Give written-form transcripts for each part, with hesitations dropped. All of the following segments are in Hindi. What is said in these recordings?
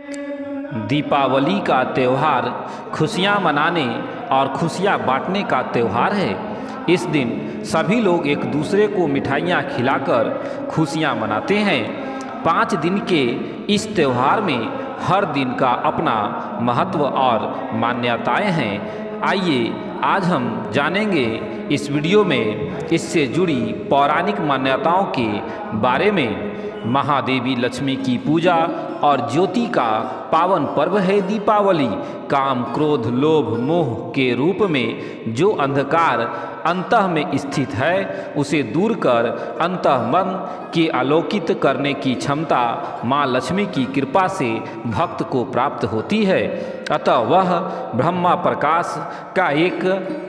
दीपावली का त्यौहार खुशियाँ मनाने और खुशियाँ बांटने का त्यौहार है। इस दिन सभी लोग एक दूसरे को मिठाइयाँ खिलाकर खुशियाँ मनाते हैं। 5 दिन के इस त्यौहार में हर दिन का अपना महत्व और मान्यताएं हैं। आइए आज हम जानेंगे इस वीडियो में इससे जुड़ी पौराणिक मान्यताओं के बारे में। महादेवी लक्ष्मी की पूजा और ज्योति का पावन पर्व है दीपावली। काम, क्रोध, लोभ, मोह के रूप में जो अंधकार अंतः में स्थित है उसे दूर कर अंतः मन के आलोकित करने की क्षमता माँ लक्ष्मी की कृपा से भक्त को प्राप्त होती है। अतः वह ब्रह्मा प्रकाश का एक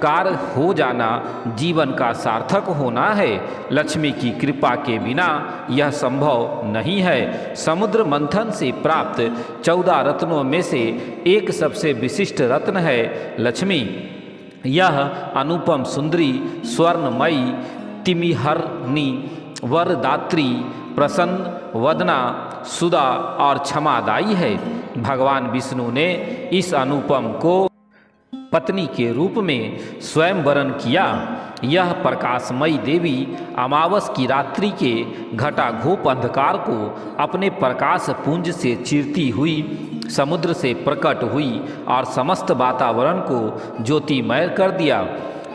कार्य हो जाना जीवन का सार्थक होना है। लक्ष्मी की कृपा के बिना यह संभव नहीं है। समुद्र मंथन से प्राप्त 14 रत्नों में से एक सबसे विशिष्ट रत्न है लक्ष्मी। यह अनुपम सुंदरी, स्वर्णमयी, तिमिहरणी, वरदात्री, प्रसन्न वदना, सुदा और क्षमादायी है। भगवान विष्णु ने इस अनुपम को पत्नी के रूप में स्वयं वरण किया। यह प्रकाशमयी देवी अमावस की रात्रि के घटाघोप अंधकार को अपने प्रकाश पुंज से चीरती हुई समुद्र से प्रकट हुई और समस्त वातावरण को ज्योतिमय कर दिया।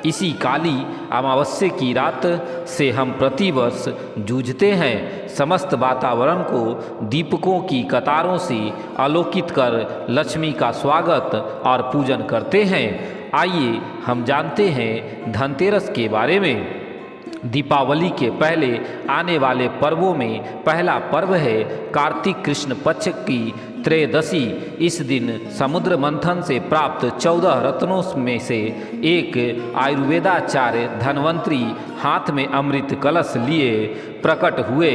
इसी काली अमावस्या की रात से हम प्रतिवर्ष जूझते हैं। समस्त वातावरण को दीपकों की कतारों से आलोकित कर लक्ष्मी का स्वागत और पूजन करते हैं। आइए हम जानते हैं धनतेरस के बारे में। दीपावली के पहले आने वाले पर्वों में पहला पर्व है कार्तिक कृष्ण पक्ष की त्रयोदशी। इस दिन समुद्र मंथन से प्राप्त 14 रत्नों में से एक आयुर्वेदाचार्य धन्वंतरी हाथ में अमृत कलश लिए प्रकट हुए।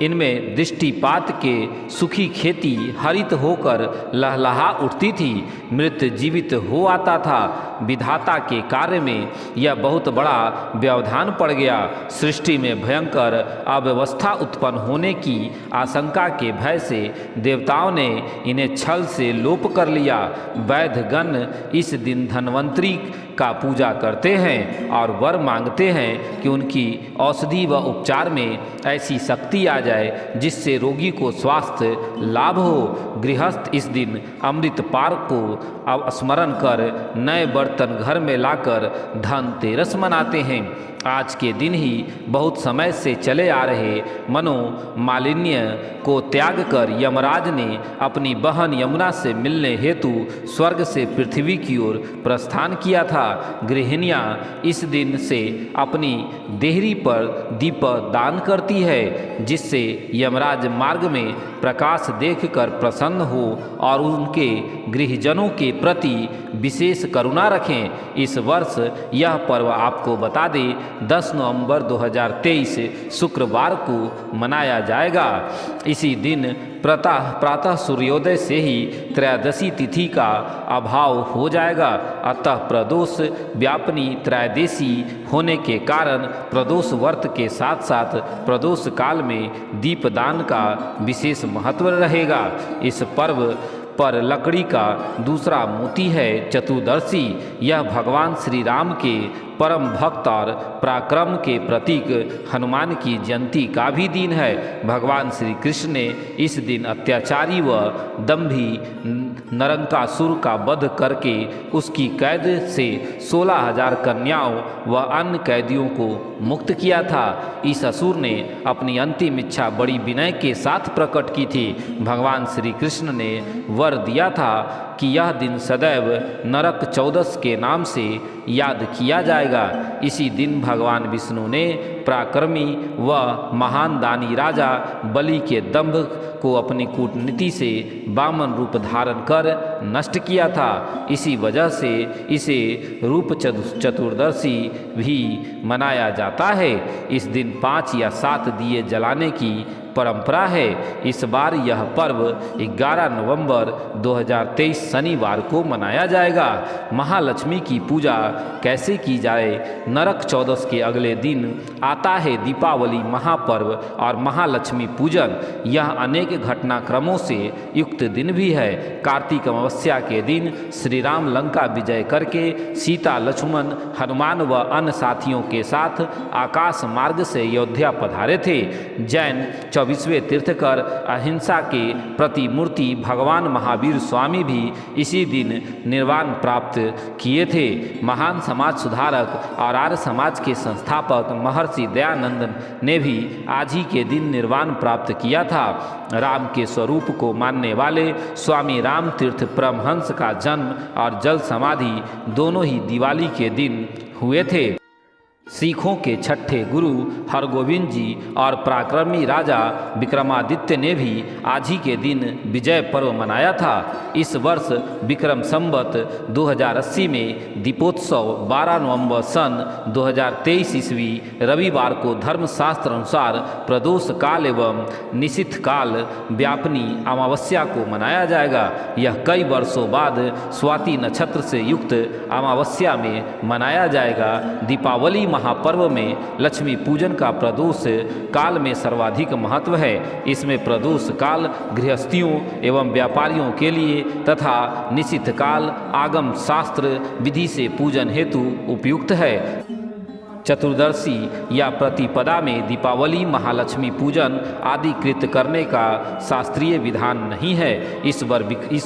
इनमें दृष्टिपात के सुखी खेती हरित होकर लहलहा उठती थी, मृत जीवित हो आता था। विधाता के कार्य में यह बहुत बड़ा व्यवधान पड़ गया। सृष्टि में भयंकर अव्यवस्था उत्पन्न होने की आशंका के भय से देवताओं ने इन्हें छल से लोप कर लिया। वैद्यगण इस दिन धन्वंतरी का पूजा करते हैं और वर मांगते हैं कि उनकी औषधि व उपचार में ऐसी शक्ति आ जाए जिससे रोगी को स्वास्थ्य लाभ हो। गृहस्थ इस दिन अमृत पार को स्मरण कर नए बर्तन घर में लाकर धनतेरस मनाते हैं। आज के दिन ही बहुत समय से चले आ रहे मनोमालिन्य को त्याग कर यमराज ने अपनी बहन यमुना से मिलने हेतु स्वर्ग से पृथ्वी की ओर प्रस्थान किया था। गृहिणियाँ इस दिन से अपनी देहरी पर दीप दान करती है जिससे यमराज मार्ग में प्रकाश देखकर प्रसन्न हो और उनके गृहजनों के प्रति विशेष करुणा रखें। इस वर्ष यह पर्व आपको बता दें 10 नवंबर 2023 शुक्रवार को मनाया जाएगा। इसी दिन प्रातः सूर्योदय से ही त्रयोदशी तिथि का अभाव हो जाएगा। अतः प्रदोष व्यापनी त्रयोदशी होने के कारण प्रदोष व्रत के साथ साथ प्रदोष काल में दीपदान का विशेष महत्व रहेगा। इस पर्व पर लकड़ी का दूसरा मोती है चतुर्दशी। यह भगवान श्री राम के परम भक्त और पराक्रम के प्रतीक हनुमान की जयंती का भी दिन है। भगवान श्री कृष्ण ने इस दिन अत्याचारी व दंभी नरकासुर का वध करके उसकी कैद से 16,000 कन्याओं व अन्य कैदियों को मुक्त किया था। इस असुर ने अपनी अंतिम इच्छा बड़ी विनय के साथ प्रकट की थी। भगवान श्री कृष्ण ने वर दिया था कि यह दिन सदैव नरक चौदस के नाम से याद किया जाएगा। इसी दिन भगवान विष्णु ने पराक्रमी व महान दानी राजा बलि के दंभ को अपनी कूटनीति से वामन रूप धारण कर नष्ट किया था। इसी वजह से इसे रूप चतुर्दशी भी मनाया जाता है। इस दिन 5 या 7 दिए जलाने की परंपरा है। इस बार यह पर्व 11 नवंबर 2023 शनिवार को मनाया जाएगा। महालक्ष्मी की पूजा कैसे की जाए? नरक चौदस के अगले दिन आता है दीपावली महापर्व और महालक्ष्मी पूजन। यह अनेक घटनाक्रमों से युक्त दिन भी है। कार्तिक अमावस्या के दिन श्री राम लंका विजय करके सीता, लक्ष्मण, हनुमान व अन्य साथियों के साथ आकाश मार्ग से अयोध्या पधारे थे। जैन 24वें तीर्थकर अहिंसा के प्रतिमूर्ति भगवान महावीर स्वामी भी इसी दिन निर्वाण प्राप्त किए थे। महान समाज सुधारक और आर्य समाज के संस्थापक महर्षि दयानंद ने भी आज ही के दिन निर्वाण प्राप्त किया था। राम के स्वरूप को मानने वाले स्वामी राम तीर्थ परमहंस का जन्म और जल समाधि दोनों ही दिवाली के दिन हुए थे। सिखों के छठे गुरु हरगोविंद जी और पराक्रमी राजा विक्रमादित्य ने भी आज ही के दिन विजय पर्व मनाया था। इस वर्ष विक्रम संवत 2080 में दीपोत्सव 12 नवंबर सन 2023 ईस्वी रविवार को धर्मशास्त्र अनुसार प्रदोष काल एवं निशिथ काल व्यापनी अमावस्या को मनाया जाएगा। यह कई वर्षों बाद स्वाति नक्षत्र से युक्त अमावस्या में मनाया जाएगा। दीपावली महापर्व में लक्ष्मी पूजन का प्रदोष काल में सर्वाधिक महत्व है। इसमें प्रदोष काल गृहस्थियों एवं व्यापारियों के लिए तथा निशिथ काल आगम शास्त्र विधि से पूजन हेतु उपयुक्त है। चतुर्दशी या प्रतिपदा में दीपावली महालक्ष्मी पूजन आदि कृत करने का शास्त्रीय विधान नहीं है। इस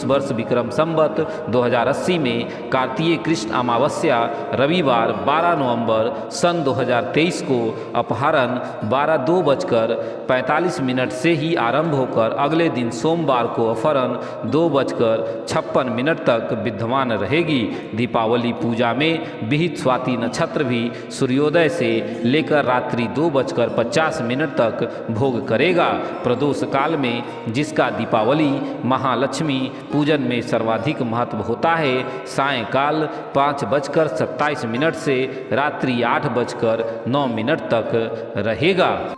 वर्ष विक्रम संवत 2080 में कार्तिक कृष्ण अमावस्या रविवार 12 नवंबर सन 2023 को अपराह्न 2:45 से ही आरंभ होकर अगले दिन सोमवार को अपराह्न 2:56 तक विद्यमान रहेगी। दीपावली पूजा में विहित स्वाति नक्षत्र भी सूर्योदय से लेकर रात्रि 2:50 तक भोग करेगा। प्रदोष काल में जिसका दीपावली महालक्ष्मी पूजन में सर्वाधिक महत्व होता है, सायंकाल 5:27 से रात्रि 8:09 तक रहेगा।